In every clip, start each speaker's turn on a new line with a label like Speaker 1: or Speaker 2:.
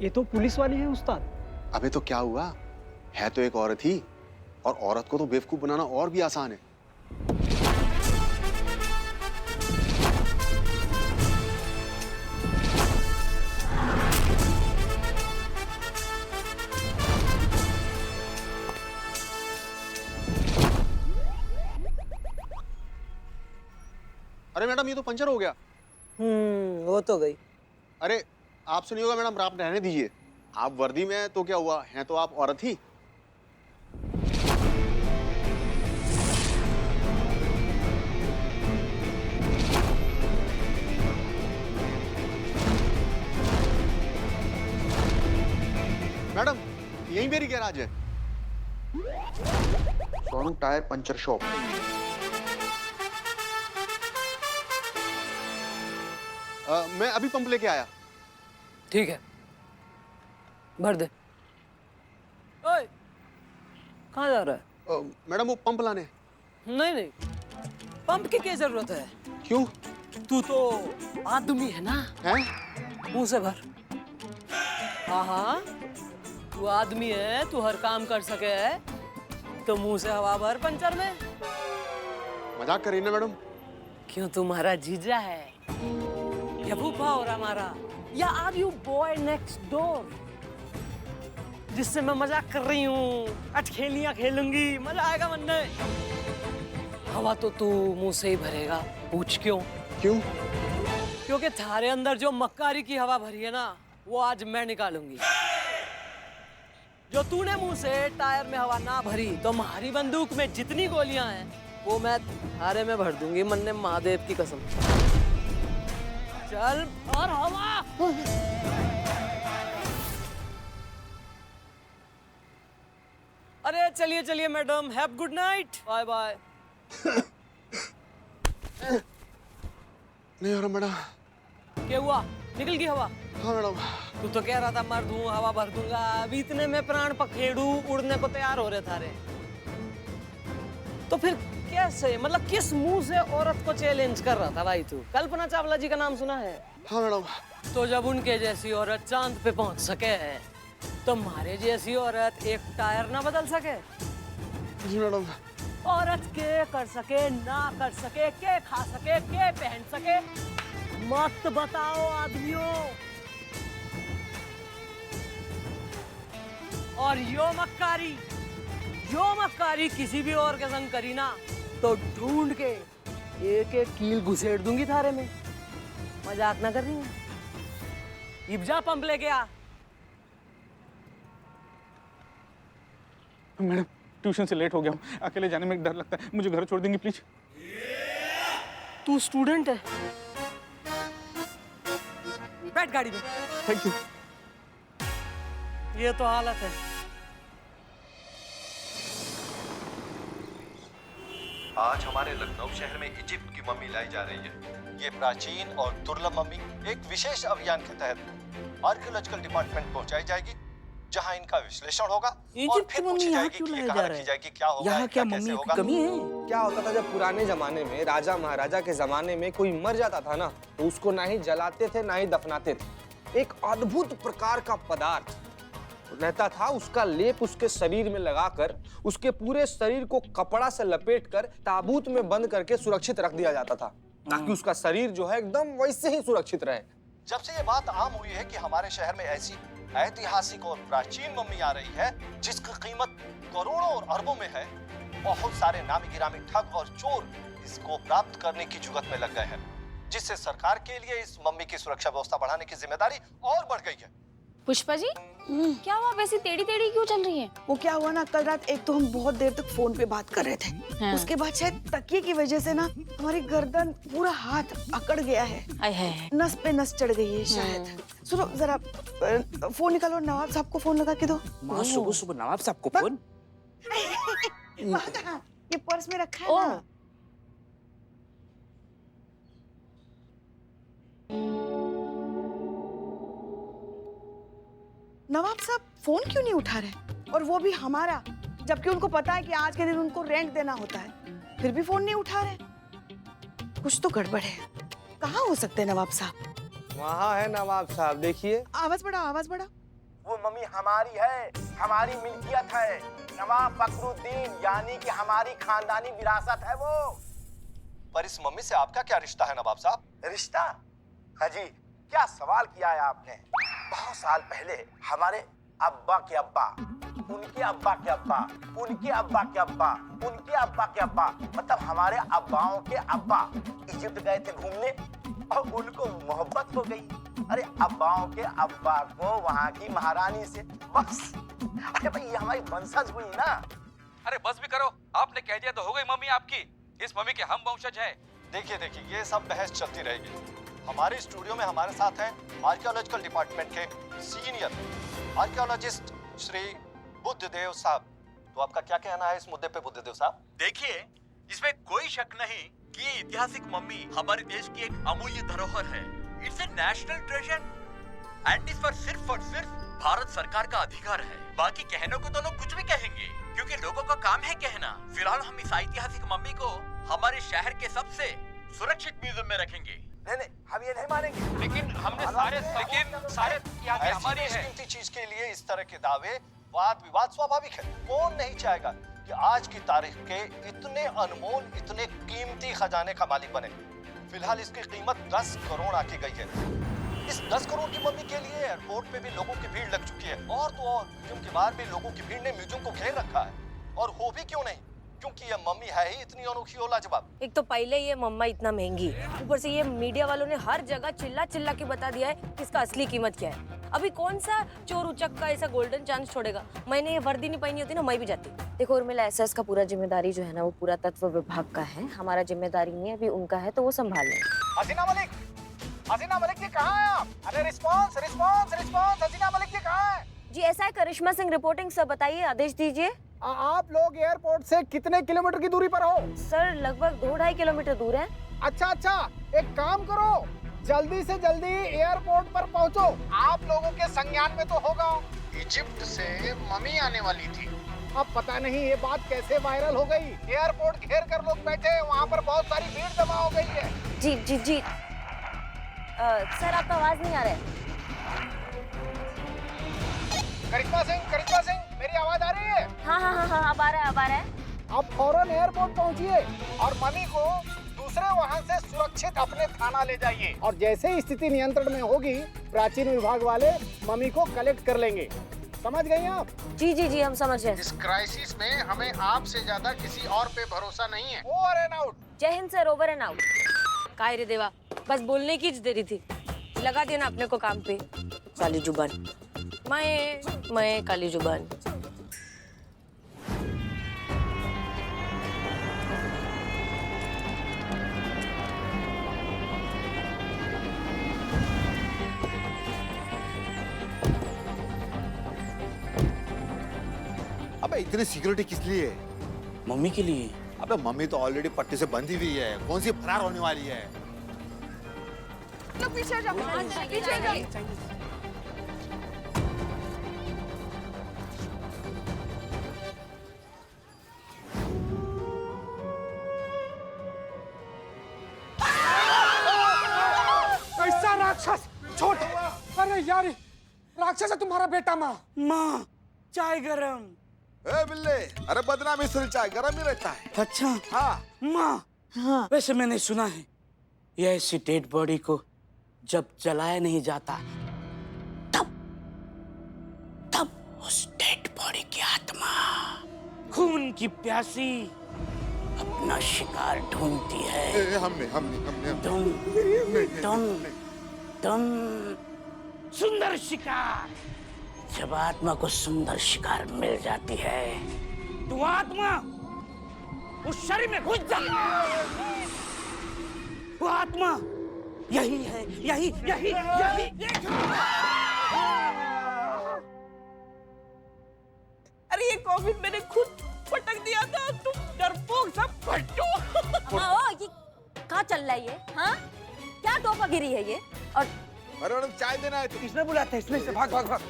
Speaker 1: ये तो पुलिस वाली है उस्ताद।
Speaker 2: अबे तो क्या हुआ, है तो एक औरत ही, और औरत को तो बेवकूफ बनाना और भी आसान है। अरे मैडम, ये तो पंचर हो गया।
Speaker 3: वो तो गई।
Speaker 2: अरे आप सुनिएगा मैडम, आप रहने दीजिए। आप वर्दी में हैं तो क्या हुआ, हैं तो आप औरत ही। मैडम, यही मेरी गैराज है।
Speaker 4: Sonu tyre puncture shop.
Speaker 2: मैं अभी पंप लेके आया।
Speaker 3: ठीक है, भर दे। ओए, कहाँ जा रहा है?
Speaker 2: मैडम वो पंप लाने।
Speaker 3: नहीं नहीं, पंप की क्या जरूरत है?
Speaker 2: क्यों?
Speaker 3: तू तो आदमी है ना,
Speaker 2: हैं?
Speaker 3: मुंह से भर। हाँ, तू आदमी है, तू हर काम कर सके है, तो मुंह से हवा भर पंचर में।
Speaker 2: मजाक कर रही ना मैडम?
Speaker 3: क्यों, तुम्हारा जीजा है या फूफा हो रहा हमारा, या are you boy next door जिससे मैं मजाक कर रही हूँ? आज खेलियां खेलूंगी, मजा आएगा मन में। हवा तो तू मुंह से ही भरेगा। पूछ क्यों?
Speaker 2: क्यों?
Speaker 3: क्योंकि थारे अंदर जो मक्कारी की हवा भरी है ना, वो आज मैं निकालूंगी। जो तूने मुंह से टायर में हवा ना भरी, तो हमारी बंदूक में जितनी गोलियां हैं वो मैं थारे में भर दूंगी, मन्ने महादेव की कसम। चल और हवा। अरे चलिए चलिए madam, have good night, bye bye.
Speaker 2: नहीं हो रहा मैडम।
Speaker 3: क्या हुआ, निकल गई हवा?
Speaker 2: हाँ मैडम।
Speaker 3: तू तो कह रहा था मर दूं, हवा भर दूंगा, अभी इतने में प्राण पखेड़ू उड़ने को तैयार हो रहे थारे। तो फिर कैसे, मतलब किस मुंह से औरत को चैलेंज कर रहा था भाई तू? कल्पना चावला जी का नाम सुना है?
Speaker 2: हाँ मैडम।
Speaker 3: तो जब उनके जैसी औरत चांद पे पहुंच सके है, तो हमारे जैसी औरत एक टायर ना बदल सके?
Speaker 2: जी मैडम।
Speaker 3: औरत के कर सके ना कर सके, के खा सके के पहन सके, मत बताओ आदमियों। और यो मक्कारी किसी भी और के संग करी ना, तो ढूंढ के एक एक कील घुसेड़ दूंगी थारे में। मजाक ना कर रही है। इब जा पंप लेके आ।
Speaker 5: मैडम, ट्यूशन से लेट हो गया हूँ, अकेले जाने में डर लगता है, मुझे घर छोड़ देंगी प्लीज?
Speaker 3: तू स्टूडेंट है, बैठ गाड़ी में।
Speaker 5: Thank you.
Speaker 3: ये तो हालत है।
Speaker 6: आज हमारे लखनऊ शहर में इजिप्ट की मम्मी लाई जा रही है। ये प्राचीन और दुर्लभ मम्मी एक विशेष अभियान के तहत आर्कियोलॉजिकल डिपार्टमेंट पहुंचाई जाएगी, जहां इनका विश्लेषण होगा और फिर पूछी जाएगी कि ये कहां रखी जाएगी, क्या होगा,
Speaker 7: यहाँ क्या
Speaker 6: कैसे
Speaker 7: मम्मी
Speaker 6: होगा।
Speaker 7: की कमी है?
Speaker 8: क्या होता था जब पुराने जमाने में, राजा महाराजा के जमाने में कोई मर जाता था ना, तो उसको ना ही जलाते थे ना ही दफनाते थे। एक अद्भुत प्रकार का पदार्थ रहता था, उसका लेप उसके शरीर में लगाकर उसके पूरे शरीर को कपड़ा से लपेटकर ताबूत में बंद करके सुरक्षित रख दिया जाता था, ताकि उसका शरीर जो है एकदम वैसे ही सुरक्षित रहे।
Speaker 6: जब से ये बात आम हुई है कि हमारे शहर में ऐसी ऐतिहासिक और प्राचीन मम्मी आ रही है जिसकी कीमत करोड़ों और अरबों में है, बहुत सारे नामी गिरामी ठग और चोर इसको प्राप्त करने की जुगत में लग गए हैं, जिससे सरकार के लिए इस मम्मी की सुरक्षा व्यवस्था बढ़ाने की जिम्मेदारी और बढ़ गई है।
Speaker 9: पुष्पा जी, क्या हुआ? वैसी टेढ़ी टेढ़ी क्यों चल रही है?
Speaker 7: वो क्या हुआ ना, कल रात एक तो हम बहुत देर तक फोन पे बात कर रहे थे।
Speaker 9: हाँ।
Speaker 7: उसके बाद शायद तकिए की वजह से ना हमारी गर्दन, पूरा हाथ अकड़ गया है।
Speaker 9: आय हाय।
Speaker 7: नस पे नस चढ़ गई है शायद। सुनो जरा, फोन निकालो, नवाब साहब को फोन लगा के दो।
Speaker 10: माँ, सुबह सुबह नवाब साहब को फोन?
Speaker 7: ये पर्स में रखा है ना। नवाब साहब फोन क्यों नहीं उठा रहे, और वो भी हमारा, जबकि उनको पता है कि आज के दिन उनको रेंट देना होता है, फिर भी फोन नहीं उठा रहे। कुछ तो गड़बड़ है। कहाँ हो सकते हैं नवाब साहब?
Speaker 8: वहाँ है नवाब साहब, देखिए।
Speaker 7: आवाज बढ़ाओ, आवाज बढ़ाओ।
Speaker 6: वो मम्मी हमारी है, हमारी मिल्कियत है। नवाब फखरुद्दीन यानी कि हमारी खानदानी विरासत है वो। पर इस मम्मी से आपका क्या रिश्ता है नवाब साहब? रिश्ता? हाँ जी, क्या सवाल किया है आपने। बहुत साल पहले हमारे अब्बा के अब्बा, उनके अब्बा के अब्बा, उनके अब्बा के अब्बा, उनके अब्बा के अब्बा, मतलब हमारे अब्बाओं के अब्बा इजिप्ट गए थे घूमने और उनको मोहब्बत हो गई। अरे अब्बाओं के अब्बा को वहाँ की महारानी से, बस। अरे भाई ये हमारी वंशज हुई ना।
Speaker 10: अरे बस भी करो, आपने कह दिया तो हो गई मम्मी आपकी। इस मम्मी के हम वंशज हैं।
Speaker 6: देखिए देखिए, ये सब बहस चलती रहेगी। हमारे स्टूडियो में हमारे साथ हैं आर्कियोलॉजिकल डिपार्टमेंट के सीनियर आर्कियोलॉजिस्ट श्री बुद्धदेव साहब। तो आपका क्या कहना है इस मुद्दे पे बुद्धदेव साहब?
Speaker 1: देखिए, इसमें कोई शक नहीं कि ये ऐतिहासिक मम्मी हमारे देश की एक अमूल्य धरोहर है। It's a national treasure and इस पर सिर्फ और सिर्फ भारत सरकार का अधिकार है। बाकी कहने को तो लोग कुछ भी कहेंगे, क्योंकि लोगों का काम है कहना। फिलहाल हम इस ऐतिहासिक मम्मी को हमारे शहर के सबसे सुरक्षित म्यूजियम में रखेंगे।
Speaker 6: नहीं, हम ये नहीं मानेंगे।
Speaker 10: लेकिन हमने सारे यहाँ पे हमारी है।
Speaker 6: कीमती चीज के लिए इस तरह के दावे, वाद विवाद स्वाभाविक है। कौन नहीं चाहेगा कि आज की तारीख के इतने अनमोल, इतने कीमती खजाने का मालिक बने। फिलहाल इसकी कीमत 10 करोड़ आकी गई है। इस 10 करोड़ की मम्मी के लिए एयरपोर्ट पे भी लोगों की भीड़ लग चुकी है, और तो और म्यूजियम के बाहर भी लोगों की भीड़ ने म्यूजियम को घेर रखा है। और हो भी क्यों नहीं, क्योंकि ये मम्मी है ही इतनी अनोखी और लाजवाब।
Speaker 4: एक तो पहले ये मम्मा इतना महंगी, ऊपर से ये मीडिया वालों ने हर जगह चिल्ला चिल्ला के बता दिया है कि इसका असली कीमत क्या है। अभी कौन सा चोर उचक का ऐसा गोल्डन चांस छोड़ेगा। मैंने ये वर्दी नहीं पहनी होती ना, मैं भी जाती। देखो उर्मिला, ऐसा इसका पूरा जिम्मेदारी जो है ना वो पूरा तत्व विभाग का है, हमारा जिम्मेदारी नहीं है। अभी उनका है तो वो संभाल लें।
Speaker 6: हसीना मलिक, हसीना मलिक जी कहाँ हैं आप? अरे रिस्पॉन्स रिस्पॉन्स रिस्पॉन्स, हसीना मलिक जी कहाँ हैं?
Speaker 4: जी ऐसा है, करिश्मा सिंह रिपोर्टिंग। सर बताइए, आदेश दीजिए।
Speaker 8: आप लोग एयरपोर्ट से कितने किलोमीटर की दूरी पर हो?
Speaker 4: सर लगभग 2-2.5 किलोमीटर दूर है।
Speaker 8: अच्छा अच्छा, एक काम करो, जल्दी से जल्दी एयरपोर्ट पर पहुंचो। आप लोगों के संज्ञान में तो होगा इजिप्ट से मम्मी आने वाली थी। अब पता नहीं ये बात कैसे वायरल हो गई। एयरपोर्ट घेर कर लोग बैठे हैं, वहाँ पर बहुत सारी भीड़ जमा हो गई है।
Speaker 4: जी जी जी सर आपका आवाज नहीं आ रहा है।
Speaker 8: करिश्मा सिंह, मेरी आवाज आ रही है?
Speaker 4: हाँ हाँ हाँ हाँ, अब आ रहा है।
Speaker 8: आप फौरन एयरपोर्ट पहुंचिए और मम्मी को दूसरे वाहन से सुरक्षित अपने थाना ले जाइए। और जैसे ही स्थिति नियंत्रण में होगी, प्राचीन विभाग वाले मम्मी को कलेक्ट कर लेंगे। समझ गई आप?
Speaker 4: जी जी जी, हम समझ गए।
Speaker 8: इस क्राइसिस में हमें आपसे ज्यादा किसी और पे भरोसा नहीं है। Over and out.
Speaker 4: जय हिंद सर, ओवर एंड आउट। काय रे देवा, बस बोलने की देरी थी, लगा देना अपने को काम पे। काली जुबान, मैं काली जुबान।
Speaker 2: अबे इतनी सिक्योरिटी किस लिए है?
Speaker 10: मम्मी के लिए।
Speaker 2: अबे मम्मी तो ऑलरेडी पट्टी से बंधी हुई है, कौन सी फरार होने वाली है?
Speaker 7: पीछे जाओ, पीछे जाओ।
Speaker 8: कैसा राक्षस, छोड़। अरे यार, राक्षस है तुम्हारा बेटा।
Speaker 3: माँ चाय गरम।
Speaker 2: ए बिल्ले, अरे बदनामी से चाय गरम ही रहता है।
Speaker 3: अच्छा
Speaker 2: हाँ
Speaker 3: माँ,
Speaker 7: हाँ
Speaker 3: वैसे मैंने सुना है ये ऐसी डेड बॉडी को जब जलाया नहीं जाता तब उस डेड बॉडी की आत्मा खून की प्यासी अपना शिकार ढूंढती है।
Speaker 2: हमने
Speaker 3: तुम सुंदर शिकार। जब आत्मा को सुंदर शिकार मिल जाती है तो आत्मा उस शरीर में घुस जाती है। वो आत्मा यही है, यही।
Speaker 7: अरे ये कॉफी मैंने खुद पटक दिया था, तुम डरपोक सब फटो।
Speaker 4: ये कहाँ चल रहा है ये? हाँ, क्या टोपा गिरी है ये? और
Speaker 2: अरे मैडम चाय देना है।
Speaker 3: किसने बुलाया था? इसने से भाग।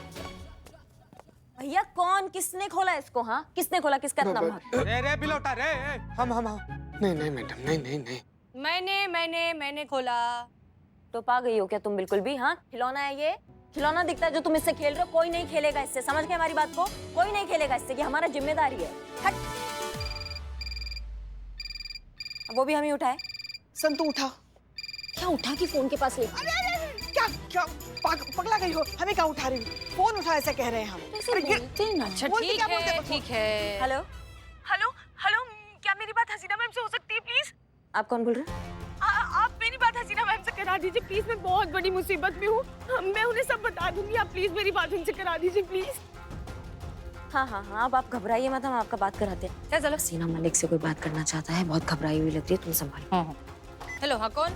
Speaker 4: भैया कौन, किसने खोला इसको? हाँ, किसने खोला? किसका नंबर?
Speaker 5: रे बिलोटा रे।
Speaker 8: हम नहीं मैडम, नहीं।
Speaker 4: मैंने खोला। तो पा गई हो क्या तुम बिल्कुल भी? हाँ, खिलौना है ये, खिलौना दिखता है जो तुम इससे खेल रहे हो, कोई नहीं खेलेगा इससे, समझ गए हमारी बात को? कोई नहीं खेलेगा इससे, ये हमारा जिम्मेदारी है। हट। वो भी हम ही उठाए।
Speaker 7: संतु उठा।
Speaker 4: क्या उठा कि फोन के पास ले?
Speaker 7: अरे अरे अरे, क्या क्या पगला गई हो? हमें क्या उठा रही हो? फोन उठा ऐसा कह रहे हैं हम।
Speaker 4: अच्छा
Speaker 7: बोलते
Speaker 4: ठीक
Speaker 7: क्या बोलते
Speaker 4: है,
Speaker 7: हैं?
Speaker 4: ठीक है। हेलो
Speaker 7: हेलो हेलो, क्या मेरी बात हसीना मैम से हो सकती है प्लीज?
Speaker 4: आप कौन बोल रहे हैं?
Speaker 7: आप मेरी बात हसीना मैम से करा दीजिए प्लीज, मैं बहुत बड़ी मुसीबत में हूँ। मैं उन्हें सब बता दूंगी, आप प्लीज मेरी बात उनसे करा दीजिए प्लीज।
Speaker 4: हाँ हाँ हाँ, अब आप घबराइए मत, हम आपका बात कराते हैं। क्या चलो, सीना मलिक से कोई बात करना चाहता है, बहुत घबराई हुई लग रही है, तुम संभालो। हेलो, हाँ कौन?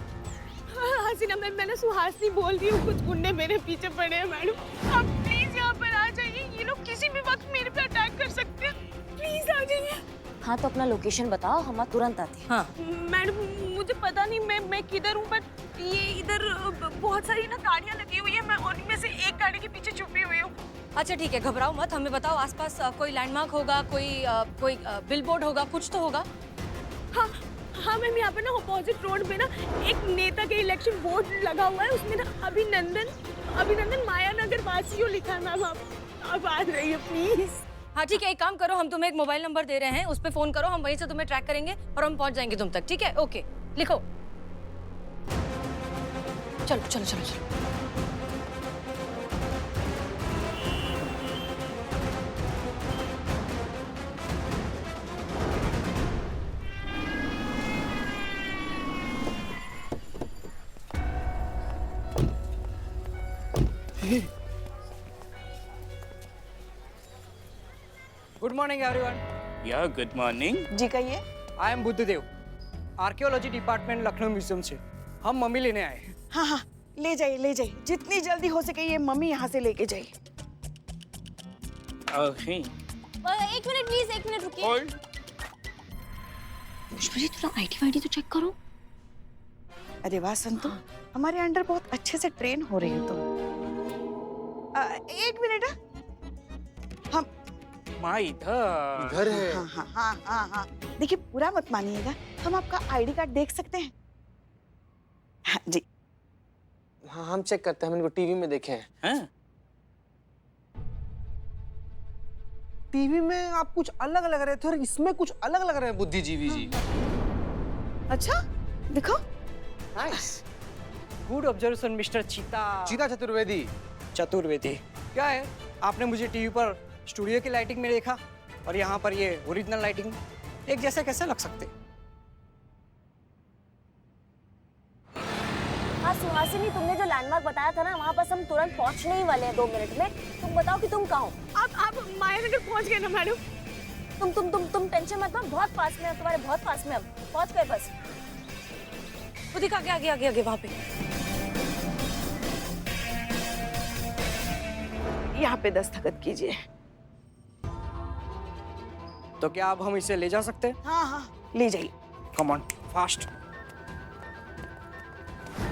Speaker 7: हसीना मैम, मैंने सुहासिनी बोल रही हूँ, कुछ गुंडे मेरे पीछे पड़े हैं मैडम, आप प्लीज यहाँ पर आ जाइए, ये लोग किसी भी वक्त मेरे पे अटैक कर सकते हैं, प्लीज आ जाइए।
Speaker 4: हाँ तो अपना लोकेशन बताओ, हम तुरंत आते हैं। हाँ
Speaker 7: मैडम मुझे पता नहीं मैं किधर हूँ, बट ये इधर बहुत सारी ना गाड़ियाँ लगी हुई है, मैं उनमें से एक गाड़ी के पीछे छुपी हुई हूँ।
Speaker 4: अच्छा ठीक है, घबराओ मत, हमें बताओ आसपास कोई लैंडमार्क होगा, कोई बिलबोर्ड होगा, कुछ तो होगा।
Speaker 7: हाँ हाँ मैम, यहाँ पे ना अपोजिट रोड पे ना एक नेता के इलेक्शन बोर्ड लगा हुआ है, उसमें ना अभिनंदन माया नगर वासियों लिखा है मैम, आप आ जाइए प्लीज।
Speaker 4: हाँ ठीक है, एक काम करो, हम तुम्हें एक मोबाइल नंबर दे रहे हैं, उस पर फोन करो, हम वहीं से तुम्हें ट्रैक करेंगे और हम पहुंच जाएंगे तुम तक, ठीक है? ओके, लिखो। चलो चलो चलो चलो।
Speaker 3: Good morning everyone.
Speaker 5: या गुड मॉर्निंग।
Speaker 7: जी कहिए।
Speaker 3: I am Buddhadev, archaeology department Lucknow museum से। हम मम्मी लेने आए हैं।
Speaker 7: हाँ हाँ, ले जाइए, जितनी जल्दी हो सके ये मम्मी यहाँ से लेके जाइए।
Speaker 5: ओके।
Speaker 9: एक मिनट प्लीज, एक मिनट रुकिए।
Speaker 5: होल्ड।
Speaker 9: पुष्पा जी थोड़ा आईडी वाईडी तो चेक करो।
Speaker 7: अरे वाह संतु, हमारे अंडर बहुत अच्छे से ट्रेन हो रही हो तुम। एक मिनट, हम
Speaker 5: माँ इधर
Speaker 8: इधर है।
Speaker 7: हाँ हाँ हाँ हाँ हाँ, देखिए पूरा मत मानिएगा, हम आपका आईडी कार्ड देख सकते हैं? हाँ जी।
Speaker 8: हाँ हम चेक करते हैं, हम इनको टीवी में देखे हैं।
Speaker 5: हैं?
Speaker 8: टीवी में आप कुछ अलग लग रहे थे और इसमें कुछ अलग लग रहे हैं बुद्धिजीवी जी।
Speaker 7: अच्छा दिखो।
Speaker 8: नाइस।
Speaker 3: गुड ऑब्जर्वेशन मिस्टर
Speaker 8: चीता चतुर्वेदी।
Speaker 3: चतुर्वेदी। क्या है, आपने मुझे टीवी पर स्टूडियो की लाइटिंग में देखा और यहाँ पर ये ओरिजिनल लाइटिंग, एक जैसे कैसे लग सकते?
Speaker 4: हाँ सुहासिनी, तुमने जो लैंडमार्क बताया था ना, वहाँ बस हम तुरंत पहुँचने ही वाले हैं 2 मिनट में। तुम बताओ कि तुम कहाँ हो?
Speaker 7: आप माया नगर पहुँच गए ना मैडम?
Speaker 4: तुम टेंशन मत लो, बहुत पास में है, तुम्हारे बहुत पास में, हम पहुँच गए बस। वो दिखा, आगे वहाँ पे।
Speaker 7: यहाँ पे दस्तखत कीजिए।
Speaker 3: तो क्या अब हम इसे ले जा सकते हैं?
Speaker 7: हाँ हाँ, ले जाइए।
Speaker 3: Come on, fast.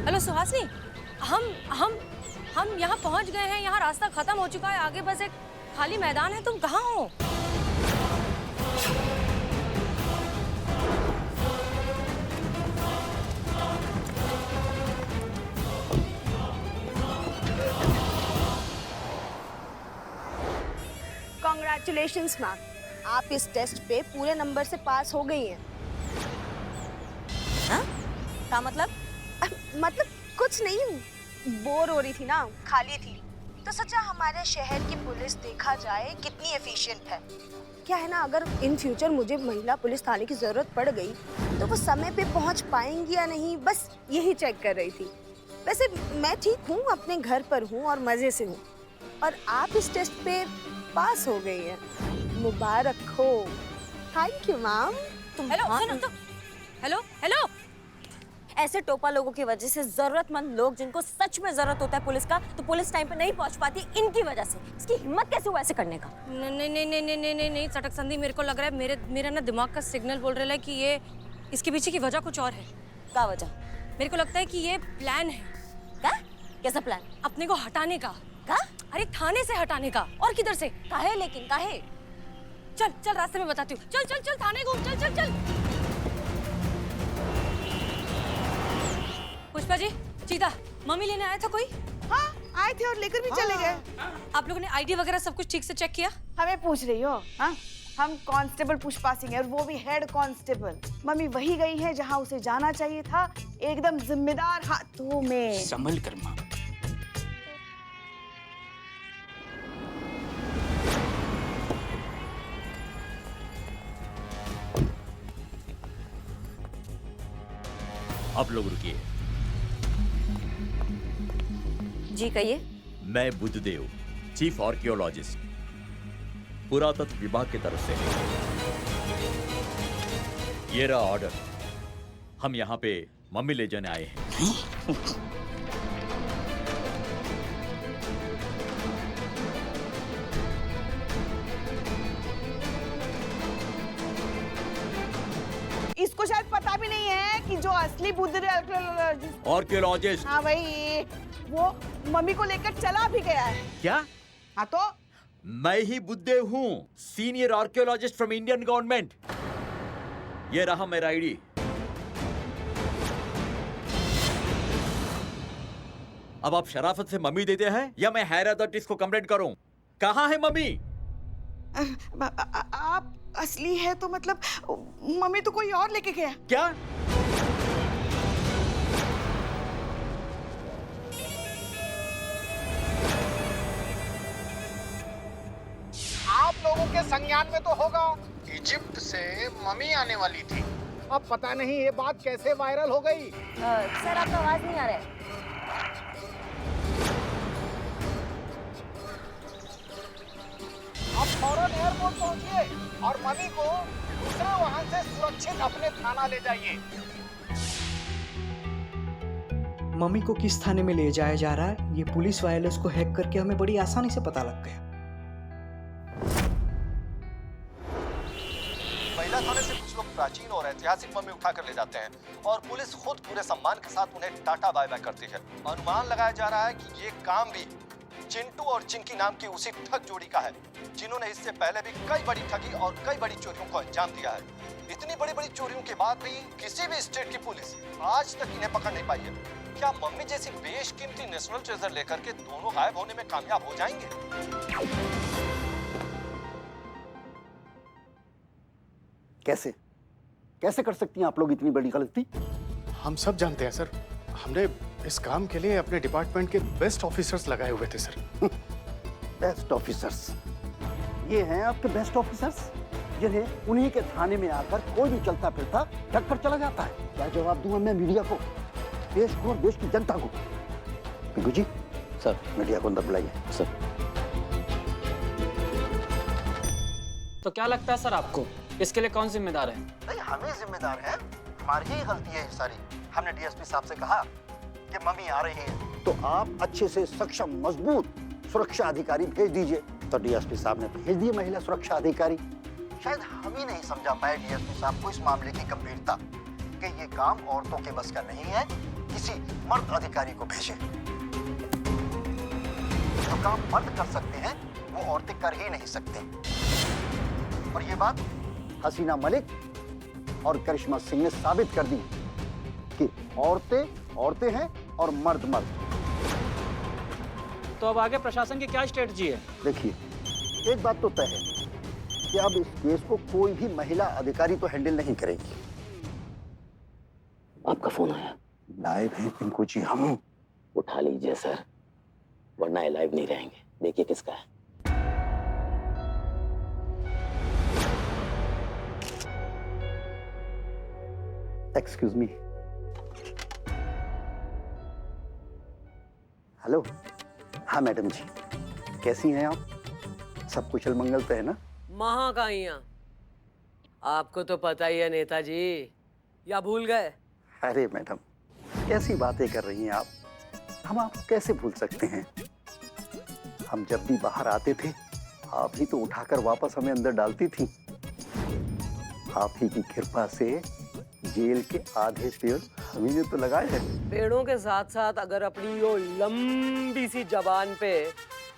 Speaker 4: Hello Suhasini, हम यहाँ पहुँच गए हैं, यहाँ रास्ता खत्म हो चुका है, आगे बस एक खाली मैदान है, तुम कहाँ हो?
Speaker 7: Congratulations मैम, आप इस टेस्ट पे पूरे नंबर से पास हो गई हैं।
Speaker 4: हाँ? क्या मतलब?
Speaker 7: मतलब कुछ नहीं, बोर हो रही थी ना, खाली थी, तो सोचा हमारे शहर की पुलिस देखा जाए कितनी एफिशिएंट है। क्या है ना, अगर इन फ्यूचर मुझे महिला पुलिस थाने की जरूरत पड़ गई तो वो समय पे पहुंच पाएंगी या नहीं, बस यही चेक कर रही थी। वैसे मैं ठीक हूँ, अपने घर पर हूँ और मजे से हूँ, और आप इस टेस्ट पे पास हो गई हैं, मुबारक हो। Thank you ma'am.
Speaker 4: हेलो सुनो तो, हेलो, ऐसे टोपा लोगों की वजह से जरूरतमंद लोग जिनको सच में जरूरत होता है पुलिस का, तो पुलिस टाइम पे नहीं पहुंच पाती, इनकी वजह से। इसकी हिम्मत कैसे हुआ ऐसे करने का? नहीं चटक संधि, मेरे को लग रहा है मेरा ना दिमाग का सिग्नल बोल रहा है कि ये इसके पीछे की वजह कुछ और है। क्या वजह? मेरे को लगता है कि ये प्लान है। क्या? कैसा प्लान? अपने को हटाने का। क्या? अरे थाने से हटाने का, और किधर से? काहे लेकिन काहे? चल रास्ते में बताती हूँ। चल थाने घूम, चल। पुष्पा जी, चीता, मम्मी लेने आया था कोई?
Speaker 7: हाँ आए थे और लेकर भी चले गए।
Speaker 4: आप लोगों ने आईडी वगैरह सब कुछ ठीक से चेक किया?
Speaker 7: हमें पूछ रही हो? हाँ, हम कांस्टेबल पुष्पा सिंह है और वो भी हेड कांस्टेबल। मम्मी वही गई है जहाँ उसे जाना चाहिए था, एकदम जिम्मेदार हाथों में।
Speaker 5: संभल कर माँ।
Speaker 1: आप लोग रुकिए।
Speaker 4: जी कहिए।
Speaker 1: मैं बुद्धदेव, चीफ आर्कियोलॉजिस्ट, पुरातत्व विभाग की तरफ से। ये रहा ऑर्डर। हम यहाँ पे मम्मी ले जाने आए हैं।
Speaker 7: इसको शायद पता भी नहीं है कि जो असली बुद्धदेव
Speaker 1: आर्कियोलॉजिस्ट।
Speaker 7: हाँ भाई, वो मम्मी को लेकर चला भी गया है।
Speaker 1: क्या?
Speaker 7: हाँ तो
Speaker 1: मैं ही बुद्धदेव हूँ, senior archaeologist from Indian government. ये रहा मेरा आईडी। अब आप शराफत से मम्मी देते हैं या मैं हायर अथॉरिटीज को कंप्लेंट करूं? कहाँ है मम्मी?
Speaker 7: आप असली है तो मतलब मम्मी तो कोई और लेके गया।
Speaker 1: क्या?
Speaker 11: आप लोगों के संज्ञान में तो होगा, इजिप्ट से मम्मी आने वाली थी। अब पता नहीं ये बात कैसे वायरल हो गई।
Speaker 4: सर आपका आवाज नहीं आ रहा है।
Speaker 11: आप फौरन एयरपोर्ट पहुंचिए और मम्मी को दूसरे वाहन से सुरक्षित अपने थाना ले जाइए।
Speaker 12: मम्मी को किस थाने में ले जाया जा रहा है, ये पुलिस वायरलेस को हैक करके हमें बड़ी आसानी से पता लग गया।
Speaker 6: महिला थाने से कुछ लोग प्राचीन और ऐतिहासिक मम्मी उठाकर ले जाते हैं और पुलिस खुद पूरे सम्मान के साथ उन्हें टाटा बाय बाय करती है। अनुमान लगाया जा रहा है कि ये काम भी चिंटू और चिंकी नाम की उसी ठग जोड़ी का है, जिन्होंने इससे पहले भी कई बड़ी ठगी और कई बड़ी चोरियों को अंजाम दिया है। इतनी बड़ी बड़ी चोरियों के बाद भी किसी भी स्टेट की पुलिस आज तक इन्हें पकड़ नहीं पाई है। क्या मम्मी जैसी बेशकीमती नेशनल ट्रेजर लेकर के दोनों गायब होने में कामयाब हो जाएंगे?
Speaker 13: कैसे कैसे कर सकती हैं आप लोग इतनी बड़ी गलती?
Speaker 2: हम सब जानते हैं सर, हमने इस काम के लिए अपने डिपार्टमेंट के बेस्ट ऑफिसर्स लगाए हुए थे सर।
Speaker 13: Best officers? ये हैं आपके बेस्ट ऑफिसर्स जिन्हें उन्हीं के थाने में आकर कोई भी चलता फिरता ठग कर चला जाता है? क्या जवाब दूं मैं मीडिया को, देश को और देश की जनता को? पिंकू जी सर, मीडिया को अंदर बुलाइए। सर।
Speaker 14: तो क्या लगता है सर आपको, इसके लिए कौन जिम्मेदार है?
Speaker 13: नहीं, हम ही जिम्मेदार हैं, हमारी ही गलती है ये सारी। हमने डीएसपी साहब से कहा कि मम्मी आ रही है तो आप अच्छे से सक्षम मजबूत सुरक्षा अधिकारी भेज दीजिए, तो डीएसपी साहब ने भेज दिए महिला सुरक्षा अधिकारी। शायद हम ही नहीं समझा पाए डीएसपी साहब को इस मामले की गंभीरता, कि ये काम औरतों के बस का नहीं है, किसी मर्द अधिकारी को भेजे। जो काम मर्द कर सकते हैं वो औरतें कर ही नहीं सकते। और ये बात हसीना मलिक और करिश्मा सिंह ने साबित कर दी कि औरतें औरतें हैं और मर्द मर्द।
Speaker 14: तो अब आगे प्रशासन की क्या स्ट्रेटजी है?
Speaker 13: देखिए, एक बात तो तय है कि अब इस केस को कोई भी महिला अधिकारी तो हैंडल नहीं करेगी।
Speaker 15: आपका फोन आया?
Speaker 13: लाइव है पिंकू जी हम।
Speaker 15: उठा लीजिए सर, वरना ये लाइव नहीं रहेंगे। देखिए किसका है।
Speaker 13: Excuse me. हेलो। हाँ मैडम जी, कैसी हैं आप? सब कुशल मंगल पे है ना?
Speaker 3: महाकाइयां, आपको तो पता ही है नेताजी, या भूल गए?
Speaker 13: अरे मैडम, कैसी बातें कर रही हैं आप? हम आपको कैसे भूल सकते हैं? हम जब भी बाहर आते थे आप ही तो उठाकर वापस हमें अंदर डालती थी। आप ही की कृपा से जेल के आधे पेड़ हम ही ने तो लगाए हैं।
Speaker 3: पेड़ों के साथ साथ अगर अपनी यो लंबी सी जबान पे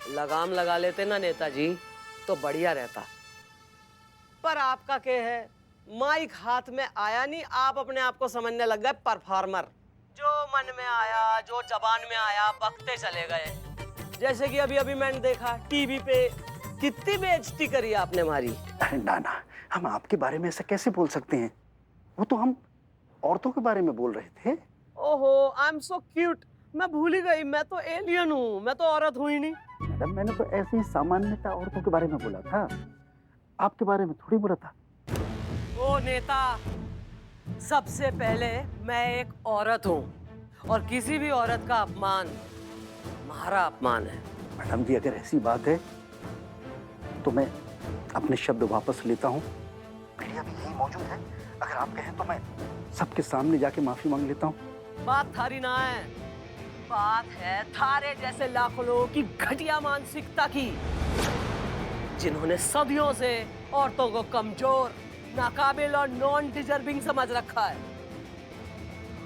Speaker 3: लगाम लगा लेते ना नेताजी, तो बढ़िया रहता। पर आपका क्या है, माइक हाथ में आया नहीं, आप अपने आप को समझने लग गए परफॉर्मर। जो मन में आया, जो जबान में आया, बकते चले गए। जैसे कि अभी अभी मैंने देखा टीवी पे कितनी बेइज्जती करी आपने हमारी।
Speaker 13: अरे ना ना, हम आपके बारे में ऐसा कैसे बोल सकते हैं? वो तो हम औरतों के बारे में बोल रहे थे।
Speaker 3: ओहो, आई एम सो क्यूट। मैं भूल ही गई, मैं तो एलियन हूँ, मैं तो औरत हुई नहीं।
Speaker 13: मैडम, मैंने तो ऐसे ही सामान्यतः औरतों के बारे में बोला था, आपके बारे में थोड़ी बोला था।
Speaker 3: ओ नेता, सबसे पहले मैं एक औरत हूँ और किसी भी औरत का अपमान हमारा अपमान है।
Speaker 13: मैडम जी, अगर ऐसी बात है तो मैं अपने शब्द वापस लेता हूँ। मीडिया भी यही मौजूद है, अगर आप कहें तो मैं सबके सामने जाके माफी मांग लेता हूँ।
Speaker 3: बात थारी ना है, बात है थारे जैसे लाखों लोगों की घटिया मानसिकता की, जिन्होंने सदियों से औरतों को कमजोर, नाकाबिल और नॉन डिजर्विंग समझ रखा है।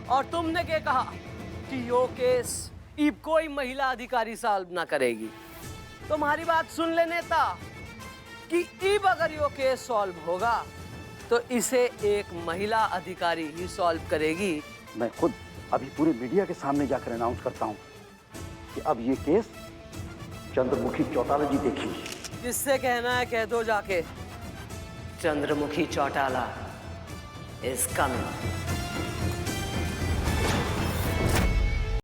Speaker 3: और तुमने क्या कहा कि यो केस अब कोई महिला अधिकारी सॉल्व ना करेगी। तुम्हारी बात सुन ले नेता, कि अब अगर यो केस सॉल्व होगा तो इसे एक महिला अधिकारी ही सॉल्व करेगी।
Speaker 13: मैं खुद अभी पूरे मीडिया के सामने जाकर अनाउंस करता हूँ कि अब ये केस चंद्रमुखी चौटाला जी देखेंगी।
Speaker 3: जिससे कहना है कह दो जाके, चंद्रमुखी चौटाला इज कमिंग।